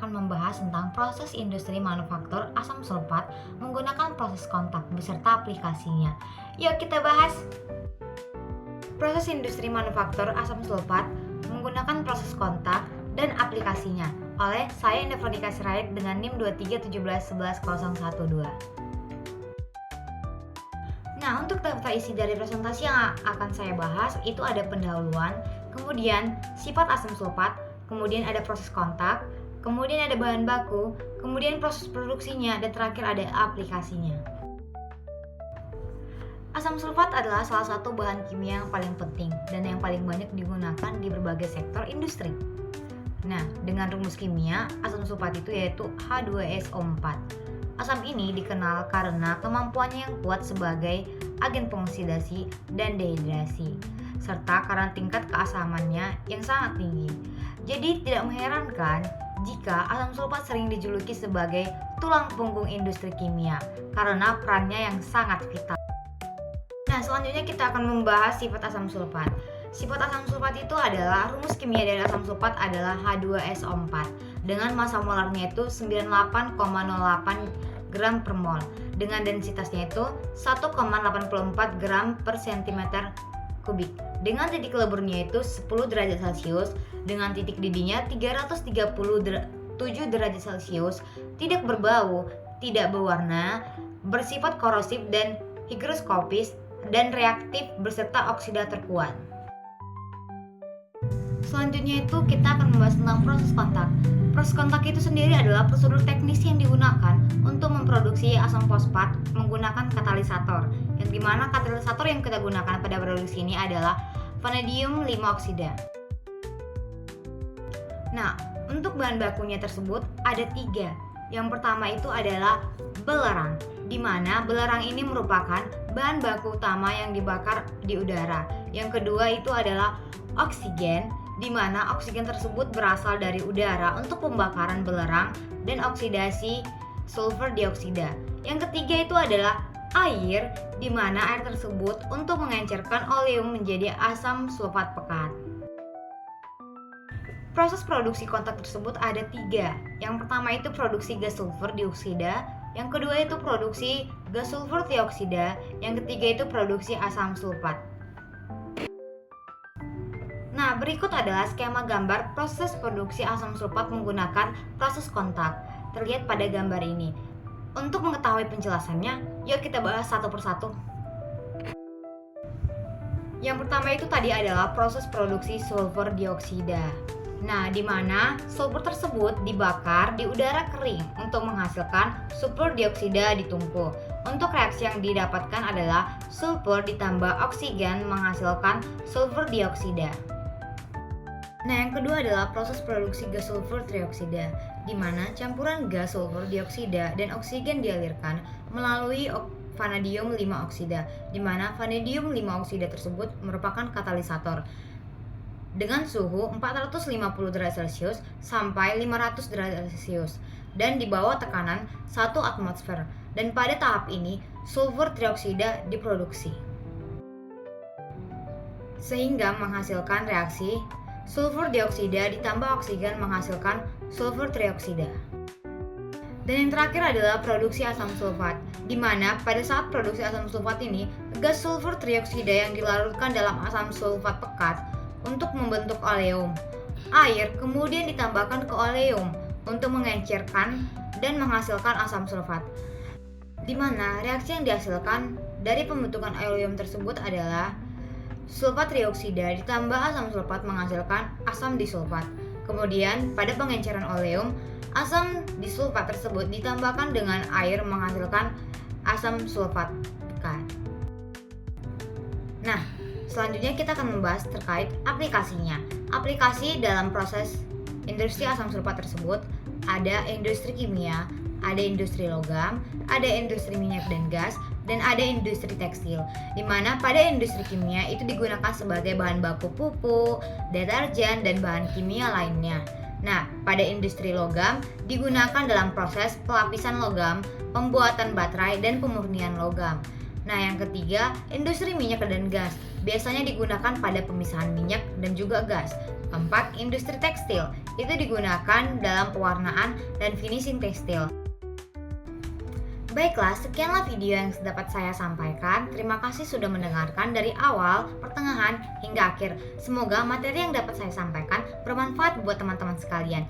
akan membahas tentang proses industri manufaktur asam sulfat menggunakan proses kontak beserta aplikasinya. Yuk kita bahas. Proses industri manufaktur asam sulfat menggunakan proses kontak dan aplikasinya oleh saya Indofonika Sirait dengan NIM 2317111012. Nah, untuk daftar isi dari presentasi yang akan saya bahas itu ada pendahuluan, kemudian sifat asam sulfat, kemudian ada proses kontak, kemudian ada bahan baku, kemudian proses produksinya, dan terakhir ada aplikasinya. Asam sulfat adalah salah satu bahan kimia yang paling penting dan yang paling banyak digunakan di berbagai sektor industri. Nah, dengan rumus kimia, asam sulfat itu yaitu H2SO4. Asam ini dikenal karena kemampuannya yang kuat sebagai agen pengoksidasi dan dehidrasi, serta karena tingkat keasamannya yang sangat tinggi. Jadi tidak mengherankan jika asam sulfat sering dijuluki sebagai tulang punggung industri kimia karena perannya yang sangat vital. Nah, selanjutnya kita akan membahas sifat asam sulfat. Sifat asam sulfat itu adalah rumus kimia dari asam sulfat adalah H2SO4 dengan massa molarnya itu 98,08 gram per mol dengan densitasnya itu 1,84 gram per cm kubik dengan titik leburnya itu 10 derajat Celcius dengan titik didihnya 337 derajat Celcius, tidak berbau, tidak berwarna, bersifat korosif dan higroskopis dan reaktif beserta oksida terkuat. Selanjutnya itu kita akan membahas tentang proses kontak. Proses kontak itu sendiri adalah prosedur teknis yang digunakan untuk memproduksi asam fosfat menggunakan katalisator, yang dimana katalisator yang kita gunakan pada produksi ini adalah vanadium 5 oksida. Nah, untuk bahan bakunya tersebut ada 3. Yang pertama itu adalah belerang, di mana belerang ini merupakan bahan baku utama yang dibakar di udara. Yang kedua itu adalah oksigen, di mana oksigen tersebut berasal dari udara untuk pembakaran belerang dan oksidasi sulfur dioksida. Yang ketiga itu adalah air, di mana air tersebut untuk mengencerkan oleum menjadi asam sulfat pekat. Proses produksi kontak tersebut ada 3. Yang pertama itu produksi gas sulfur dioksida, yang kedua itu produksi gas sulfur trioksida, yang ketiga itu produksi asam sulfat. Nah, berikut adalah skema gambar proses produksi asam sulfat menggunakan proses kontak. Terlihat pada gambar ini. Untuk mengetahui penjelasannya, yuk kita bahas satu persatu. Yang pertama itu tadi adalah proses produksi sulfur dioksida. Nah, di mana sulfur tersebut dibakar di udara kering untuk menghasilkan sulfur dioksida di tungku. Untuk reaksi yang didapatkan adalah sulfur ditambah oksigen menghasilkan sulfur dioksida. Nah, yang kedua adalah proses produksi gas sulfur trioksida, di mana campuran gas sulfur dioksida dan oksigen dialirkan melalui vanadium 5 oksida, di mana vanadium 5 oksida tersebut merupakan katalisator dengan suhu 450 derajat Celcius sampai 500 derajat Celcius dan di bawah tekanan 1 atmosfer. Dan pada tahap ini sulfur trioksida diproduksi sehingga menghasilkan reaksi sulfur dioksida ditambah oksigen menghasilkan sulfur trioksida. Dan yang terakhir adalah produksi asam sulfat, di mana pada saat produksi asam sulfat ini gas sulfur trioksida yang dilarutkan dalam asam sulfat pekat untuk membentuk oleum. Air kemudian ditambahkan ke oleum untuk mengencerkan dan menghasilkan asam sulfat. Di mana reaksi yang dihasilkan dari pembentukan oleum tersebut adalah sulfat trioksida ditambah asam sulfat menghasilkan asam disulfat. Kemudian pada pengenceran oleum, asam disulfat tersebut ditambahkan dengan air menghasilkan asam sulfat pekat. Nah, selanjutnya kita akan membahas terkait aplikasinya. Aplikasi dalam proses industri asam sulfat tersebut ada industri kimia, ada industri logam, ada industri minyak dan gas, dan ada industri tekstil, di mana pada industri kimia itu digunakan sebagai bahan baku pupuk, deterjen, dan bahan kimia lainnya. Nah, pada industri logam digunakan dalam proses pelapisan logam, pembuatan baterai, dan pemurnian logam. Nah, yang ketiga, industri minyak dan gas biasanya digunakan pada pemisahan minyak dan juga gas. Keempat, industri tekstil. Itu digunakan dalam pewarnaan dan finishing tekstil. Baiklah, sekianlah video yang dapat saya sampaikan. Terima kasih sudah mendengarkan dari awal, pertengahan, hingga akhir. Semoga materi yang dapat saya sampaikan bermanfaat buat teman-teman sekalian.